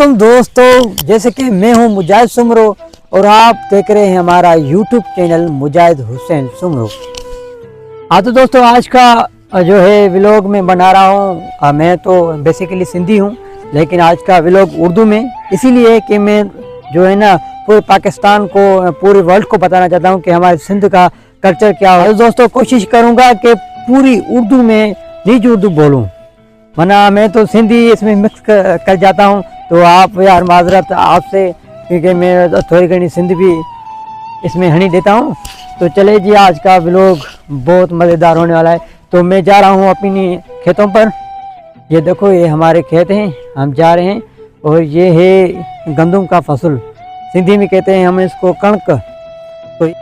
वालेकुम दोस्तों, जैसे कि मैं हूं मुजाहिद सुमरो और आप देख रहे हैं हमारा यूट्यूब चैनल मुजाहिद हुसैन सुमरो। हाँ तो दोस्तों, आज का जो है व्लॉग में बना रहा हूँ। मैं तो बेसिकली सिंधी हूँ, लेकिन आज का व्लॉग उर्दू में इसीलिए कि मैं जो है ना पूरे पाकिस्तान को, पूरे वर्ल्ड को बताना चाहता हूँ कि हमारे सिंध का कल्चर क्या है। दोस्तों कोशिश करूँगा कि पूरी उर्दू में नीज उर्दू बोलूँ, वरना मैं तो सिंधी इसमें मिक्स कर जाता हूँ। तो आप यार माजरत आपसे, क्योंकि मैं थोड़ी घनी सिंध भी इसमें हनी देता हूँ। तो चले जी, आज का व्लॉग बहुत मज़ेदार होने वाला है। तो मैं जा रहा हूँ अपनी खेतों पर। ये देखो, ये हमारे खेत हैं, हम जा रहे हैं। और ये है गंदम का फसल, सिंधी में कहते हैं हम इसको कणक। तो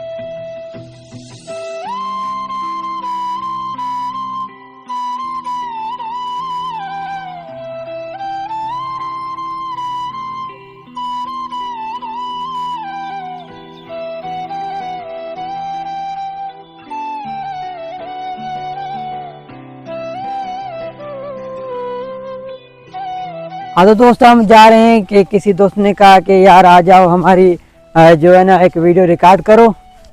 हाँ तो दोस्त, हम जा रहे हैं कि किसी दोस्त ने कहा कि यार आ जाओ हमारी जो है ना एक वीडियो रिकॉर्ड करो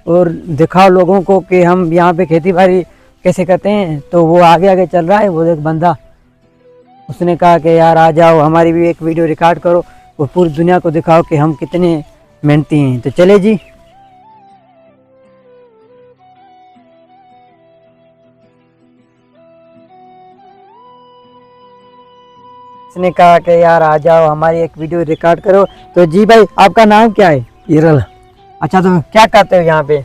और दिखाओ लोगों को कि हम यहाँ पे खेती बाड़ी कैसे करते हैं। तो वो आगे आगे चल रहा है, वो एक बंदा, उसने कहा कि यार आ जाओ हमारी भी एक वीडियो रिकॉर्ड करो और पूरी दुनिया को दिखाओ कि हम कितने मेहनती हैं। तो चले जी। उसने कहा कि यार आ जाओ हमारी एक वीडियो रिकॉर्ड करो। तो जी भाई, आपका नाम क्या है? हिरल। अच्छा, तो क्या करते हो यहाँ पे?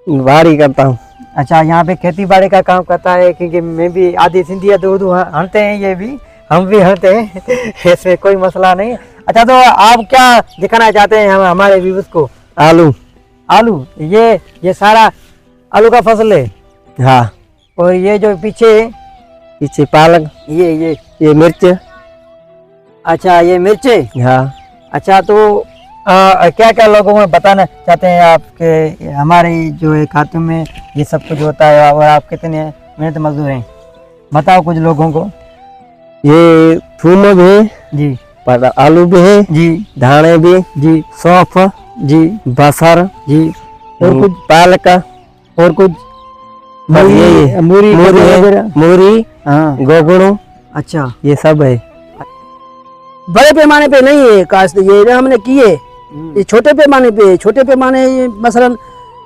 बारी करता हूँ। अच्छा, यहाँ पे खेती बाड़ी का काम करता है, क्योंकि मैं भी आधी सिंधी आधी उर्दू हंसते हैं, ये भी हम भी हंसते हैं इसमें कोई मसला नहीं। अच्छा, तो आप क्या दिखाना चाहते हैं हम हमारे व्यूअर्स को? आलू। आलू, ये सारा आलू का फसल है? हाँ। और ये जो पीछे पालक, ये मिर्च। अच्छा, ये मिर्चे। हाँ। अच्छा, तो क्या क्या लोगों में बताना चाहते हैं आप कि हमारे जो है खातों में ये सब कुछ होता है और आप कितने मेहनत मजदूर हैं? बताओ कुछ लोगों को। ये थूम भी है जी, पर आलू भी है जी, धाने भी जी, सौंफ जी, बसर जी, और कुछ पालक और कुछ मूरी मूरी हाँ, गोगड़ू। अच्छा, ये सब है। बड़े पैमाने पे नहीं है काश्त, ये ना हमने किए, ये छोटे पैमाने पे है। छोटे पैमाने मसलन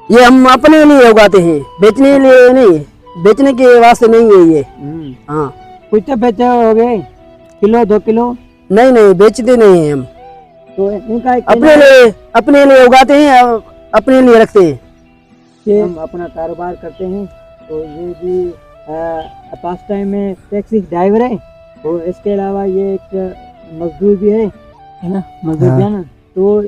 ये हम अपने लिए उगाते हैं, बेचने के लिए नहीं, बेचने के वास्ते नहीं है ये। हाँ, कुछ तो बेचे हो गए, किलो 2 किलो? नहीं बेचते नहीं है हम, तो इनका अपने लिए उगाते हैं, अपने लिए रखते हैं। कि हम अपना कारोबार करते हैं। तो ये भी पास टाइम में टैक्सी ड्राइवर है और इसके अलावा ये एक मजदूर भी है ना, मजदूर भी है ना। तो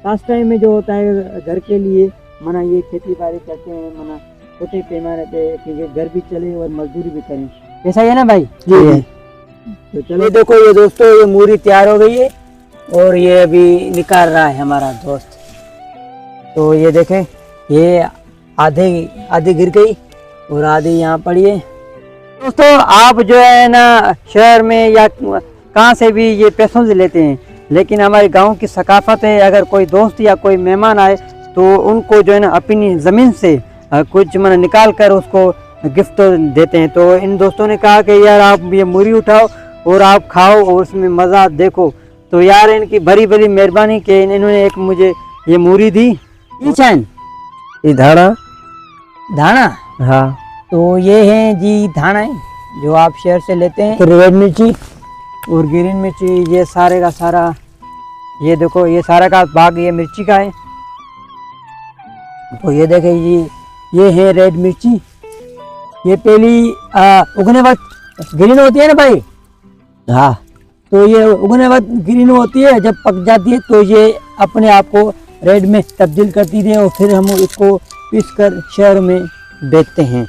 पास टाइम में जो होता है घर के लिए, मना ये खेती बाड़ी करते हैं, मना छोटे पैमाने पे, क्योंकि घर भी चले और मजदूरी भी करें। ऐसा ही है ना भाई? जी। तो चलो, देखो ये दोस्तों, ये मूरी तैयार हो गई है और ये अभी निकाल रहा है हमारा दोस्त। तो ये देखें, ये आधी गिर गई और आधी यहाँ पड़ी है। दोस्तों, आप जो है ना शहर में या कहाँ से भी ये पैसों से लेते हैं, लेकिन हमारे गांव की सकाफत है, अगर कोई दोस्त या कोई मेहमान आए तो उनको जो है ना अपनी ज़मीन से कुछ मन निकाल कर उसको गिफ्ट देते हैं। तो इन दोस्तों ने कहा कि यार आप ये मूरी उठाओ और आप खाओ और उसमें मज़ा देखो। तो यार इनकी बड़ी बड़ी मेहरबानी कि इन्होंने एक मुझे ये मूरी दी। ये धाना। धाना? हाँ। तो ये है जी धाना है जो आप शहर से लेते हैं। तो रेड मिर्ची और ग्रीन मिर्ची, ये सारे का सारा, ये देखो ये सारा का भाग ये मिर्ची का है। तो ये देखे जी, ये है रेड मिर्ची। ये पहली उगने वक्त ग्रीन होती है ना भाई? हाँ। तो ये उगने वक्त ग्रीन होती है, जब पक जाती है तो ये अपने आप को रेड में तब्दील करती है और फिर हम इसको पीस कर शहर में बेचते हैं।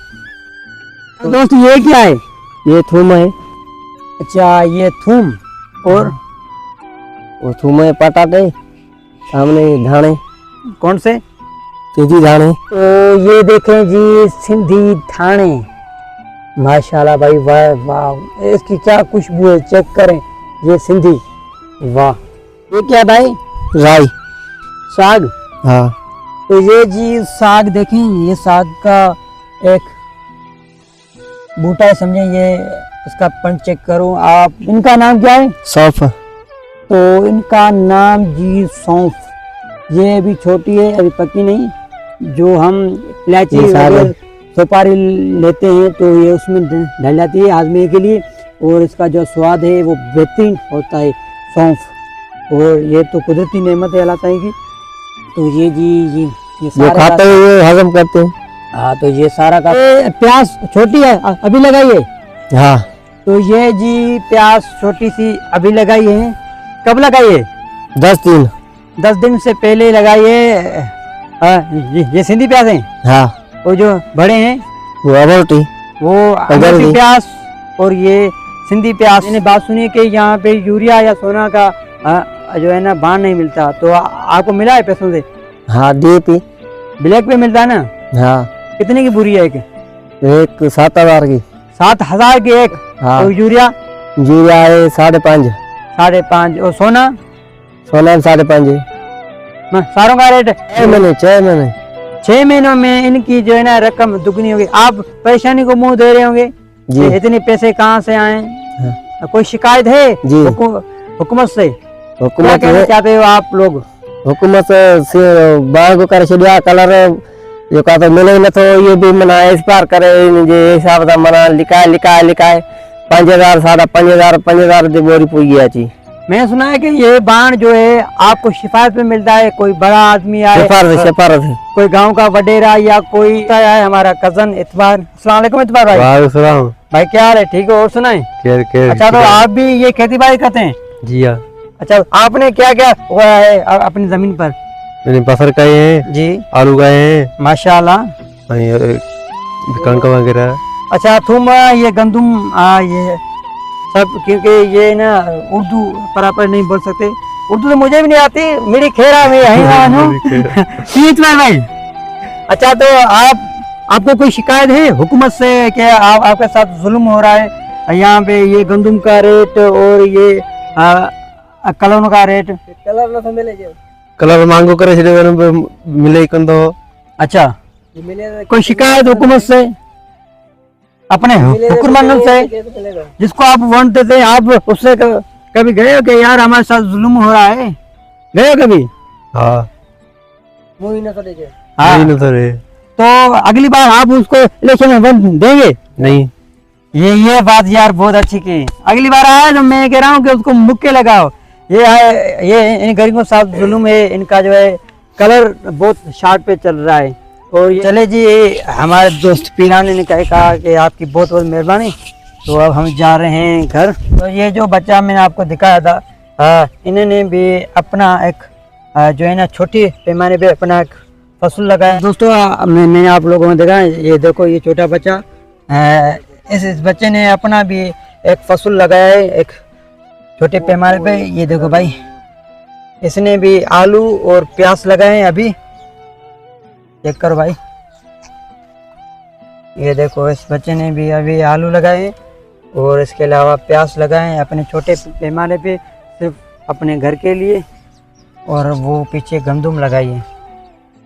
तो दोस्त, ये क्या है? ये थूम है। अच्छा, ये थूम और वो थूम है, पटाटे सामने धाने। कौन से? सिंधी धाने। तो ये देखें जी, सिंधी धाने, माशाल्लाह भाई, वाह वाह, इसकी क्या खुशबू है, चेक करें। ये सिंधी वाह, ये क्या भाई? राई। साग। हाँ। तो ये जी साग देखें, ये साग का एक बूटा है, समझे। ये इसका पंच चेक करो आप। इनका नाम क्या है? सौंफ। तो इनका नाम जी सौंफ। ये अभी छोटी है, अभी पकी नहीं। जो हम इलायची ये साग है। वगैरह सुपारी लेते हैं तो ये उसमें डल जाती है आजमे के लिए, और इसका जो स्वाद है वो बेहतरीन होता है सौंफ। और ये तो कुदरती नेमत है अल्लाह ताला की। तो ये जी ये जो सारा खाते हैं वो हजम करते हैं। हाँ, तो ये सारा का प्याज छोटी है, अभी लगाई है। हाँ। तो ये जी प्याज छोटी सी अभी लगाई है। कब लगाई है? 10 दिन। 10 दिन से पहले लगाई है। ये सिंधी प्याज है। हाँ। वो जो बड़े हैं वो अबोटी। वो अगर अमेठी भी। प्याज और ये सिंधी प्याज। मैंने बात सुनी कि यहाँ पे यूरिया या सोना का जो है ना बाण नहीं मिलता, तो आपको मिला है पैसों से? हाँ, DAP। ब्लैक पे मिलता है ना? हाँ। कितने की बुरी है एक? एक 7,000 की। 7,000 की एक। हाँ। और यूरिया? यूरिया है 5.5। 5.5। और सोना? सोना 5.5। सारों का रेट 6 महीने 6 महीने 6 महीनों में इनकी जो है ना रकम दुगनी होगी। आप परेशानी को मुंह दे रहे होंगे जी। कि इतने पैसे कहाँ से आए? हाँ। कोई शिकायत है जी। हुकूमत से? क्या हुकूमत कहना चाहते हो आप लोग? हुकूमत से बाग कर छड़िया कलर जो का तो मिले न तो ये भी मना इस पार करे जे हिसाब दा मना लिखाए 5,000 5,000 दी बोरी पुई गया जी। मैंने सुना है कि ये बाण जो है आपको शिफायत में मिलता है। कोई बड़ा आदमी आए, सिफारत है। कोई गांव का वडेरा या कोई है, हमारा कजन इतबार। अस्सलाम वालेकुम इतबार भाई। वालेकुम सलाम। भाई क्या हाल है? ठीक हो? और सुनाए? अच्छा, तो आप भी ये खेती बाड़ी करते हैं? जी हाँ। अच्छा, आपने क्या क्या उगाया है अपनी जमीन पर? मैंने बसर का है जी, आलू का है माशाल्लाह। कणक वगैरह। अच्छा, तुम ये गंदुम ये सब, क्योंकि ये ना उर्दू बराबर नहीं बोल सकते। उर्दू तो मुझे भी नहीं आती, मेरी खेरा में भाई। अच्छा, तो आपको कोई शिकायत है हुकूमत से कि आपके साथ जुल्म हो रहा है? यहाँ पे ये गंदुम का रेट और ये कलर का रेट? कलर न मिले कलर मांगो करे मिले तो। अच्छा, कोई शिकायत हुकूमत से, अपने हुक्मरानों से, जिसको आप वोट देते हैं, आप उससे कभी गए हो कि यार हमारे साथ जुल्म हो रहा है? गए हो कभी? हाँ। हाँ। नहीं तो रे। तो अगली बार आप उसको इलेक्शन में वोट देंगे? नहीं। ये बात यार बहुत अच्छी की। अगली बार आया तो मैं कह रहा हूँ कि उसको मुक्के लगाओ। ये है, ये इन गरीबों के साथ जुल्म है। इनका जो है कलर बहुत शार्ट पे चल रहा है। और चले जी, हमारे दोस्त पीरान ने कहा कि आपकी बहुत बहुत मेहरबानी। तो अब हम जा रहे हैं घर। तो ये जो बच्चा मैंने आपको दिखाया था, इन्होंने भी अपना एक जो है ना छोटी पैमाने पे अपना एक फसल लगाया। दोस्तों, मैंने आप लोगों ने देखा, ये देखो ये छोटा बच्चा, इस बच्चे ने अपना भी एक फसल लगाया है एक छोटे पैमाने पे। ये देखो भाई, इसने भी आलू और प्याज लगाए हैं अभी। चेक करो भाई, ये देखो इस बच्चे ने भी अभी आलू लगाए और इसके अलावा प्याज लगाए हैं अपने छोटे पैमाने पे, सिर्फ अपने घर के लिए। और वो पीछे गंदुम लगाई है।